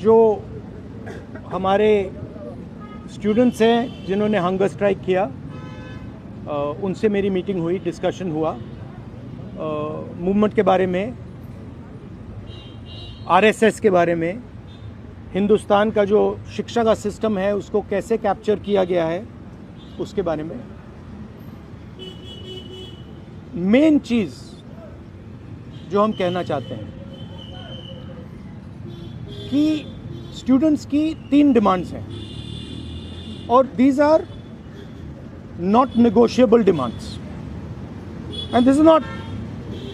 जो हमारे स्टूडेंट्स हैं जिन्होंने हंगर स्ट्राइक किया, उनसे मेरी मीटिंग हुई, डिस्कशन हुआ मूवमेंट के बारे में, आरएसएस के बारे में, हिंदुस्तान का जो शिक्षा का सिस्टम है उसको कैसे कैप्चर किया गया है उसके बारे में। मेन चीज़ जो हम कहना चाहते हैं कि स्टूडेंट्स की 3 डिमांड्स हैं और these are not negotiable demands, and this is not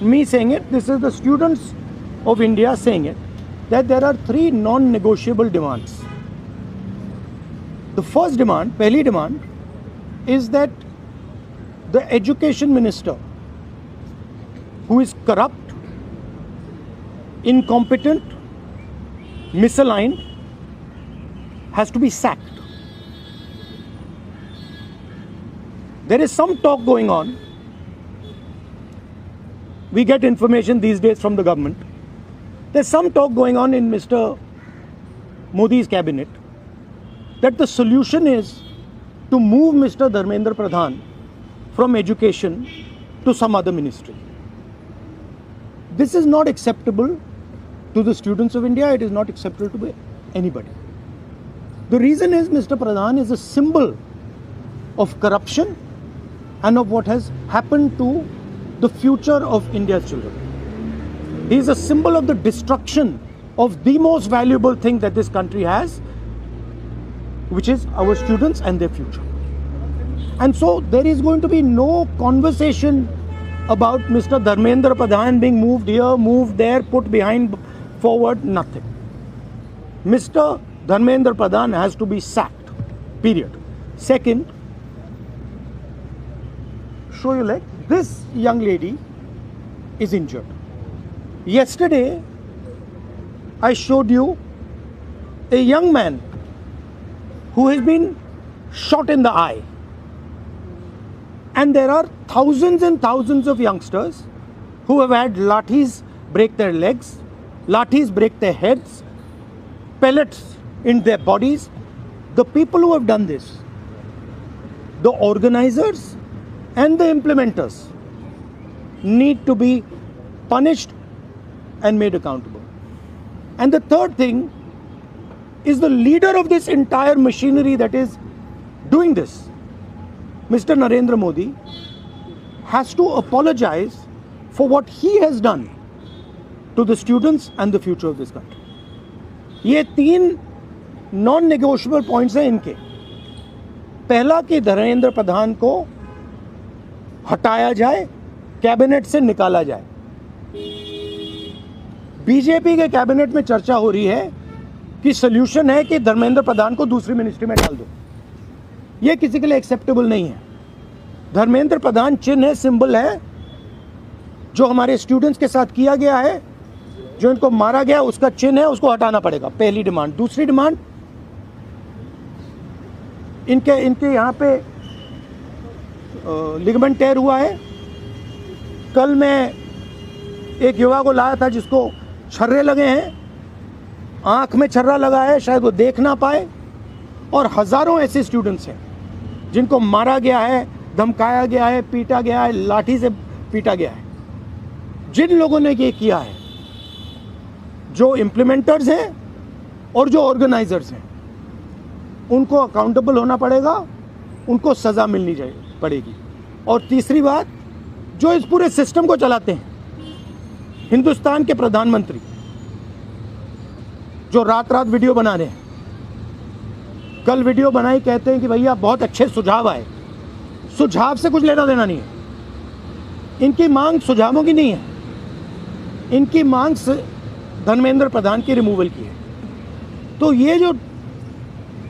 me saying it, this is the students of India saying it, that there are 3 non-negotiable demands. The first demand, पहली demand, is that the education minister, who is corrupt, incompetent, misaligned, has to be sacked. There is some talk going on. We get information these days from the government. There's some talk going on in Mr. Modi's cabinet that the solution is to move Mr. Dharmendra Pradhan from education to some other ministry. This is not acceptable to the students of India. It is not acceptable to anybody. The reason is Mr. Pradhan is a symbol of corruption and of what has happened to the future of India's children. He is a symbol of the destruction of the most valuable thing that this country has, which is our students and their future. And so there is going to be no conversation about Mr. Dharmendra Pradhan being moved here, moved there, put behind, forward, nothing. Mr. Dharmendra Pradhan has to be sacked, period. Second, show your leg. This young lady is injured. Yesterday, I showed you a young man who has been shot in the eye. And there are thousands and thousands of youngsters who have had lathis break their legs, lathis break their heads, pellets in their bodies. The people who have done this, the organizers and the implementers, need to be punished and made accountable. And the third thing is the leader of this entire machinery that is doing this, Mr. Narendra Modi, has to apologize for what he has done to the students and the future of this country. ये 3 non-negotiable points हैं इनके। पहला कि धर्मेंद्र प्रधान को हटाया जाए, cabinet से निकाला जाए। बीजेपी के कैबिनेट में चर्चा हो रही है कि सॉल्यूशन है कि धर्मेंद्र प्रधान को दूसरी मिनिस्ट्री में डाल दो। यह किसी के लिए एक्सेप्टेबल नहीं है। धर्मेंद्र प्रधान चिन्ह है, सिंबल है, जो हमारे स्टूडेंट्स के साथ किया गया है, जो इनको मारा गया उसका चिन्ह है, उसको हटाना पड़ेगा। पहली डिमांड। दूसरी डिमांड, इनके यहाँ पे लिगामेंट टेयर हुआ है। कल मैं एक युवा को लाया था जिसको छर्रे लगे हैं, आंख में छर्रा लगा है, शायद वो देख ना पाए, और हजारों ऐसे स्टूडेंट्स हैं जिनको मारा गया है, धमकाया गया है, पीटा गया है, लाठी से पीटा गया है। जिन लोगों ने ये किया है, जो इम्प्लीमेंटर्स हैं और जो ऑर्गेनाइजर्स हैं, उनको अकाउंटेबल होना पड़ेगा, उनको सज़ा मिलनी पड़ेगी। और तीसरी बात, जो इस पूरे सिस्टम को चलाते हैं, हिंदुस्तान के प्रधानमंत्री, जो रात रात वीडियो बना रहे हैं, कल वीडियो बनाई, कहते हैं कि भैया बहुत अच्छे सुझाव आए। सुझाव से कुछ लेना देना नहीं है। इनकी मांग सुझावों की नहीं है, इनकी मांग धर्मेंद्र प्रधान की रिमूवल की है। तो ये जो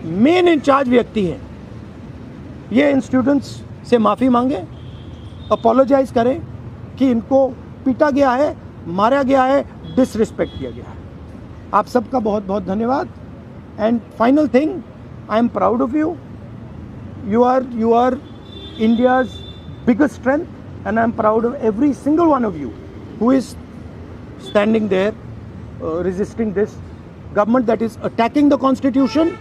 मेन इंचार्ज व्यक्ति है, ये इन स्टूडेंट्स से माफ़ी मांगे, अपोलोजाइज करें कि इनको पीटा गया है, मारा गया है, डिसरिस्पेक्ट किया गया है। आप सबका बहुत बहुत धन्यवाद। And final thing, I am proud of you. You are India's biggest strength, and I am proud of every single one of you who is standing there resisting this government that is attacking the constitution,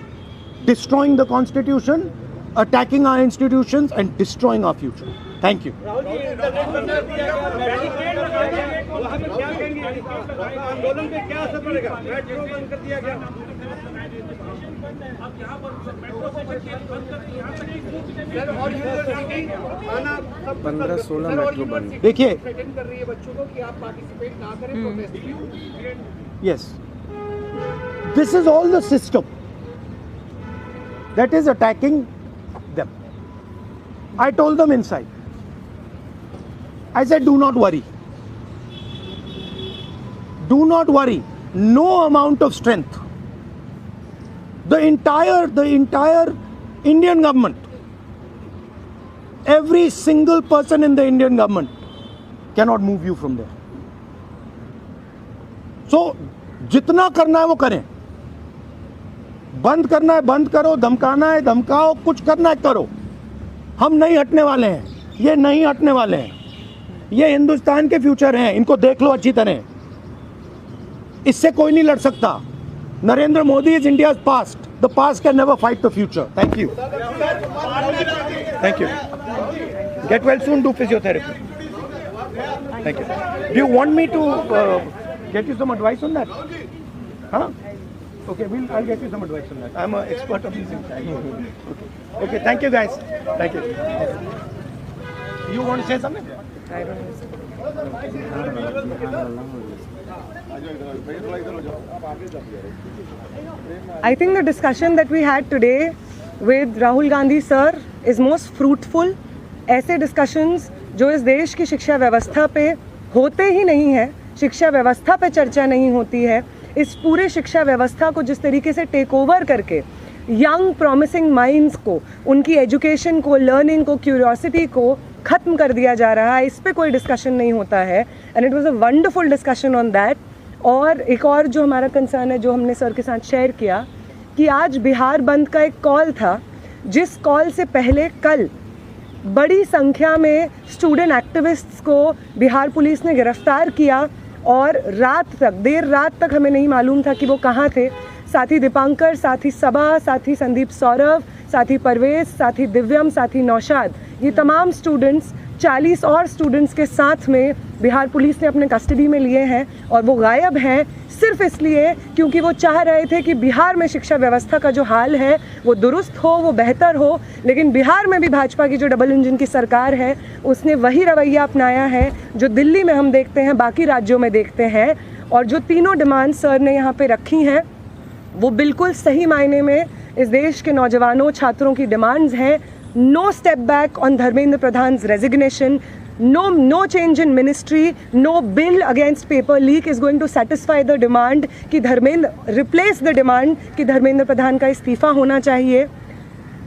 destroying the constitution, attacking our institutions and destroying our future. Thank you. आंदोलन पे क्या असर पड़ेगा? Metro बंद कर दिया गया। अब यहाँ पर मेट्रो स्टेशन बंद कर दी, यहाँ तक सर और यूनिवर्सिटी आना 15-16 मेट्रो बंद। देखिए थ्रेटन कर रही है बच्चों को कि आप पार्टिसिपेट ना करें protest. Yes, this is all the system that is attacking them. I told them inside. I said, do not worry. Do not worry. No amount of strength. The entire Indian government, every single person in the Indian government cannot move you from there. So, जितना करना है वो करें. बंद करना है बंद करो, धमकाना है धमकाओ, कुछ करना है करो. हम नहीं हटने वाले हैं. ये नहीं हटने वाले हैं. ये हिंदुस्तान के फ्यूचर हैं. इनको देख लो अच्छी तरह. इससे कोई नहीं लड़ सकता. Narendra Modi is India's past. The past can never fight the future. Thank you. Thank you. Get well soon. Do physiotherapy. Thank you. Do you want me to get you some advice on that? Huh? Okay, I'll get you some advice on that. I'm an expert of these things. Okay, thank you guys. Thank you. You want to say something? I don't know. I think the discussion that we had today with Rahul Gandhi sir is most fruitful. ऐसे discussions जो इस देश की शिक्षा व्यवस्था पे होते ही नहीं है, शिक्षा व्यवस्था पे चर्चा नहीं होती है, इस पूरे शिक्षा व्यवस्था को जिस तरीके से टेक ओवर करके यंग प्रॉमिसिंग माइंड्स को, उनकी एजुकेशन को, लर्निंग को, क्यूरियोसिटी को ख़त्म कर दिया जा रहा है, इस पे कोई डिस्कशन नहीं होता है. And it was a wonderful discussion on that. और एक और जो हमारा कंसर्न है, जो हमने सर के साथ शेयर किया, कि आज बिहार बंद का एक कॉल था, जिस कॉल से पहले कल बड़ी संख्या में स्टूडेंट एक्टिविस्ट्स को बिहार पुलिस ने गिरफ्तार किया और रात तक, देर रात तक हमें नहीं मालूम था कि वो कहाँ थे. साथी दीपांकर, साथी सबा, साथी संदीप सौरभ, साथी परवेज, साथी दिव्यम, साथी नौशाद, ये तमाम स्टूडेंट्स 40 और स्टूडेंट्स के साथ में बिहार पुलिस ने अपने कस्टडी में लिए हैं. और वो गायब हैं सिर्फ इसलिए क्योंकि वो चाह रहे थे कि बिहार में शिक्षा व्यवस्था का जो हाल है वो दुरुस्त हो, वो बेहतर हो. लेकिन बिहार में भी भाजपा की जो डबल इंजन की सरकार है, उसने वही रवैया अपनाया है जो दिल्ली में हम देखते हैं, बाकी राज्यों में देखते हैं. और जो तीनों डिमांड सर ने यहाँ पे रखी हैं, वो बिल्कुल सही मायने में इस देश के नौजवानों, छात्रों की डिमांड्स हैं. No step back on Dharmendra Pradhan's resignation. No change in ministry, no bill against paper leak is going to satisfy the demand कि धर्मेंद्र replace the demand कि धर्मेंद्र प्रधान का इस्तीफा होना चाहिए.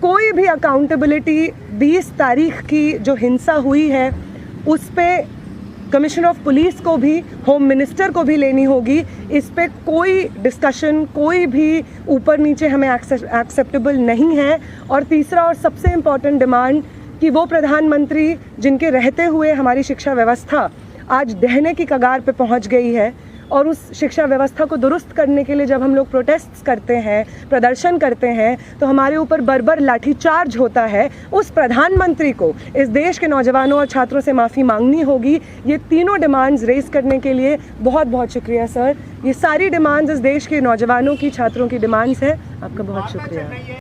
कोई भी अकाउंटेबिलिटी 20 तारीख की जो हिंसा हुई है उस पे कमिश्नर ऑफ पुलिस को भी, होम मिनिस्टर को भी लेनी होगी. इस पे कोई डिस्कशन, कोई भी ऊपर नीचे हमें एक्सेप्टेबल नहीं है. और तीसरा और सबसे इम्पॉर्टेंट डिमांड कि वो प्रधानमंत्री जिनके रहते हुए हमारी शिक्षा व्यवस्था आज दहने की कगार पे पहुंच गई है, और उस शिक्षा व्यवस्था को दुरुस्त करने के लिए जब हम लोग प्रोटेस्ट करते हैं, प्रदर्शन करते हैं, तो हमारे ऊपर बर्बर लाठीचार्ज होता है. उस प्रधानमंत्री को इस देश के नौजवानों और छात्रों से माफ़ी मांगनी होगी. ये तीनों डिमांड्स रेज़ करने के लिए बहुत बहुत शुक्रिया सर. ये सारी डिमांड्स इस देश के नौजवानों की, छात्रों की डिमांड्स हैं. आपका बहुत शुक्रिया.